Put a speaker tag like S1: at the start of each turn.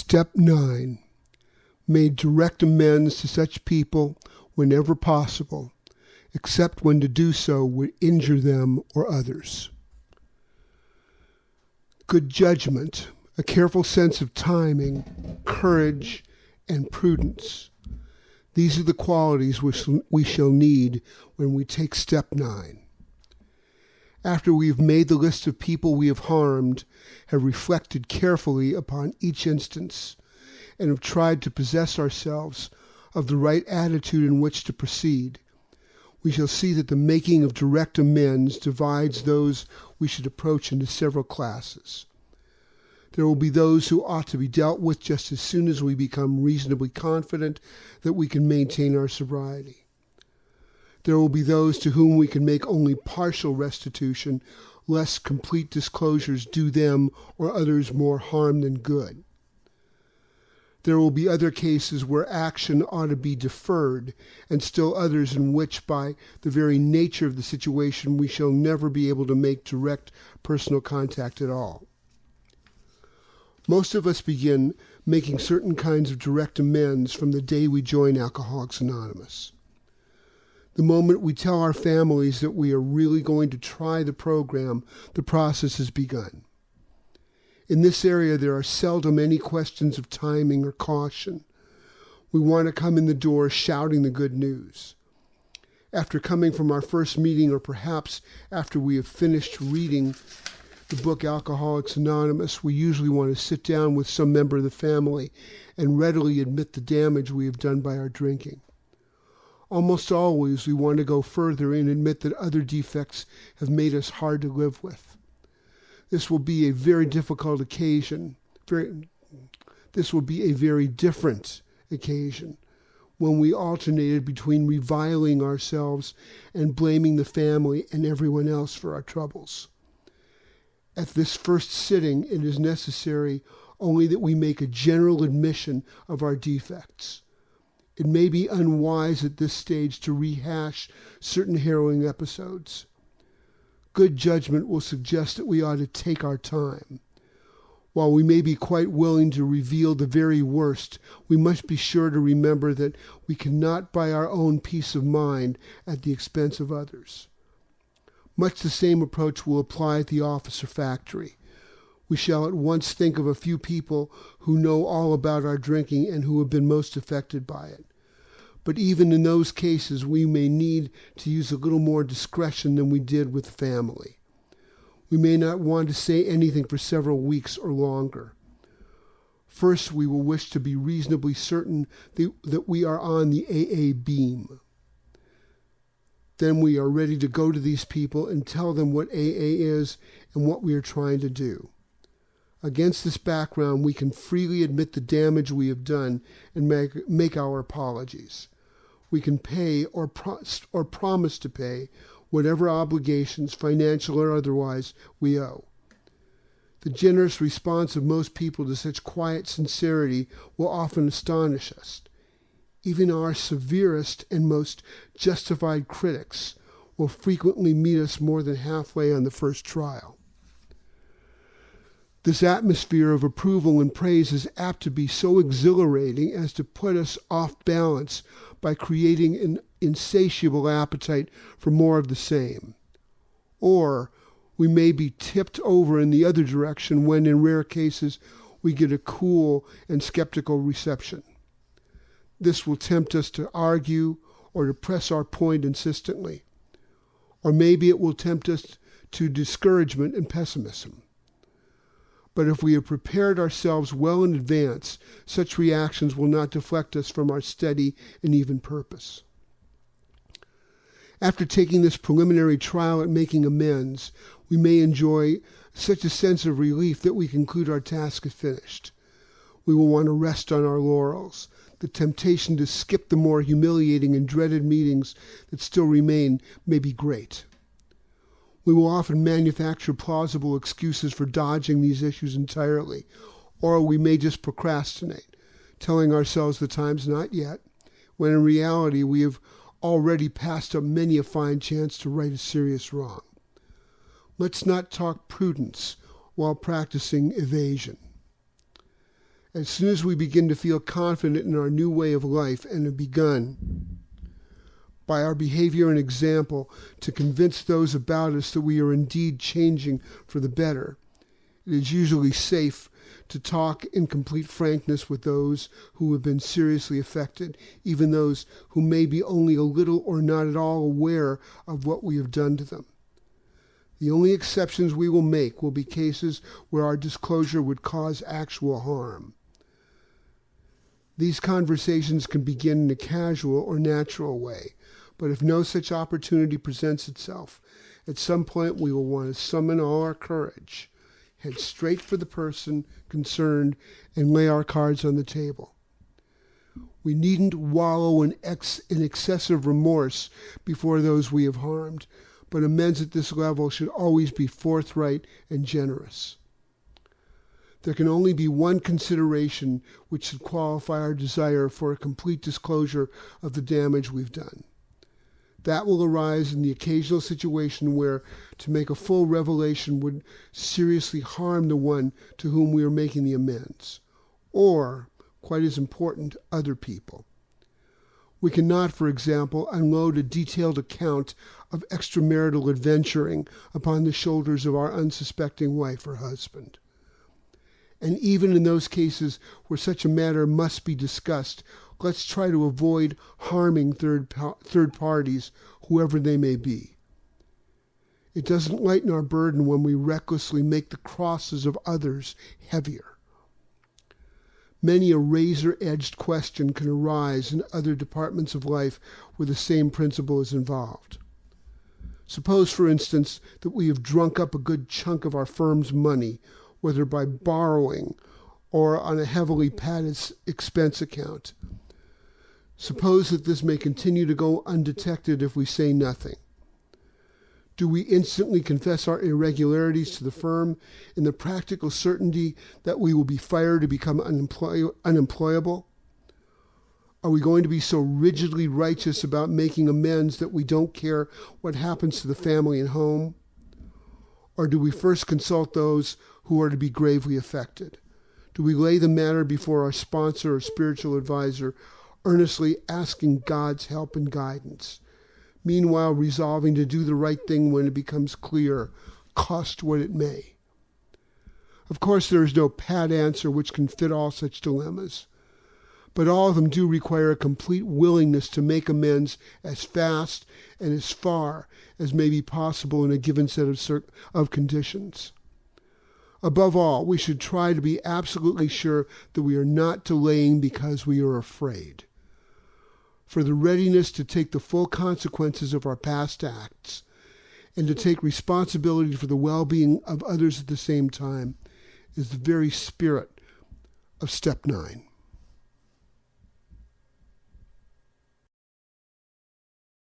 S1: Step 9. Made direct amends to such people whenever possible, except when to do so would injure them or others. Good judgment, a careful sense of timing, courage, and prudence. These are the qualities which we shall need when we take Step 9. After we have made the list of people we have harmed, have reflected carefully upon each instance, and have tried to possess ourselves of the right attitude in which to proceed, we shall see that the making of direct amends divides those we should approach into several classes. There will be those who ought to be dealt with just as soon as we become reasonably confident that we can maintain our sobriety. There will be those to whom we can make only partial restitution, lest complete disclosures do them or others more harm than good. There will be other cases where action ought to be deferred, and still others in which, by the very nature of the situation, we shall never be able to make direct personal contact at all. Most of us begin making certain kinds of direct amends from the day we join Alcoholics Anonymous. The moment we tell our families that we are really going to try the program, the process has begun. In this area, there are seldom any questions of timing or caution. We want to come in the door shouting the good news. After coming from our first meeting, or perhaps after we have finished reading the book Alcoholics Anonymous, we usually want to sit down with some member of the family and readily admit the damage we have done by our drinking. Almost always, we want to go further and admit that other defects have made us hard to live with. This will be a very difficult occasion. This will be a very different occasion when we alternated between reviling ourselves and blaming the family and everyone else for our troubles. At this first sitting, it is necessary only that we make a general admission of our defects. It may be unwise at this stage to rehash certain harrowing episodes. Good judgment will suggest that we ought to take our time. While we may be quite willing to reveal the very worst, we must be sure to remember that we cannot buy our own peace of mind at the expense of others. Much the same approach will apply at the office or factory. We shall at once think of a few people who know all about our drinking and who have been most affected by it. But even in those cases, we may need to use a little more discretion than we did with the family. We may not want to say anything for several weeks or longer. First, we will wish to be reasonably certain that we are on the AA beam. Then we are ready to go to these people and tell them what AA is and what we are trying to do. Against this background, we can freely admit the damage we have done and make our apologies. We can pay or promise to pay whatever obligations, financial or otherwise, we owe. The generous response of most people to such quiet sincerity will often astonish us. Even our severest and most justified critics will frequently meet us more than halfway on the first trial. This atmosphere of approval and praise is apt to be so exhilarating as to put us off balance by creating an insatiable appetite for more of the same. Or we may be tipped over in the other direction when, in rare cases, we get a cool and skeptical reception. This will tempt us to argue or to press our point insistently. Or maybe it will tempt us to discouragement and pessimism. But if we have prepared ourselves well in advance, such reactions will not deflect us from our steady and even purpose. After taking this preliminary trial at making amends, we may enjoy such a sense of relief that we conclude our task is finished. We will want to rest on our laurels. The temptation to skip the more humiliating and dreaded meetings that still remain may be great. We will often manufacture plausible excuses for dodging these issues entirely, or we may just procrastinate, telling ourselves the time's not yet, when in reality we have already passed up many a fine chance to right a serious wrong. Let's not talk prudence while practicing evasion. As soon as we begin to feel confident in our new way of life and have begun, by our behavior and example, to convince those about us that we are indeed changing for the better, it is usually safe to talk in complete frankness with those who have been seriously affected, even those who may be only a little or not at all aware of what we have done to them. The only exceptions we will make will be cases where our disclosure would cause actual harm. These conversations can begin in a casual or natural way, but if no such opportunity presents itself, at some point we will want to summon all our courage, head straight for the person concerned, and lay our cards on the table. We needn't wallow in excessive remorse before those we have harmed, but amends at this level should always be forthright and generous. There can only be one consideration which should qualify our desire for a complete disclosure of the damage we've done. That will arise in the occasional situation where to make a full revelation would seriously harm the one to whom we are making the amends, or, quite as important, other people. We cannot, for example, unload a detailed account of extramarital adventuring upon the shoulders of our unsuspecting wife or husband. And even in those cases where such a matter must be discussed, let's try to avoid harming third parties, whoever they may be. It doesn't lighten our burden when we recklessly make the crosses of others heavier. Many a razor-edged question can arise in other departments of life where the same principle is involved. Suppose, for instance, that we have drunk up a good chunk of our firm's money, whether by borrowing or on a heavily padded expense account. Suppose that this may continue to go undetected if we say nothing. Do we instantly confess our irregularities to the firm in the practical certainty that we will be fired to become unemployable? Are we going to be so rigidly righteous about making amends that we don't care what happens to the family and home? Or do we first consult those who are to be gravely affected? Do we lay the matter before our sponsor or spiritual advisor, earnestly asking God's help and guidance, meanwhile resolving to do the right thing when it becomes clear, cost what it may? Of course, there is no pat answer which can fit all such dilemmas, but all of them do require a complete willingness to make amends as fast and as far as may be possible in a given set of conditions. Above all, we should try to be absolutely sure that we are not delaying because we are afraid. For the readiness to take the full consequences of our past acts and to take responsibility for the well-being of others at the same time is the very spirit of Step 9.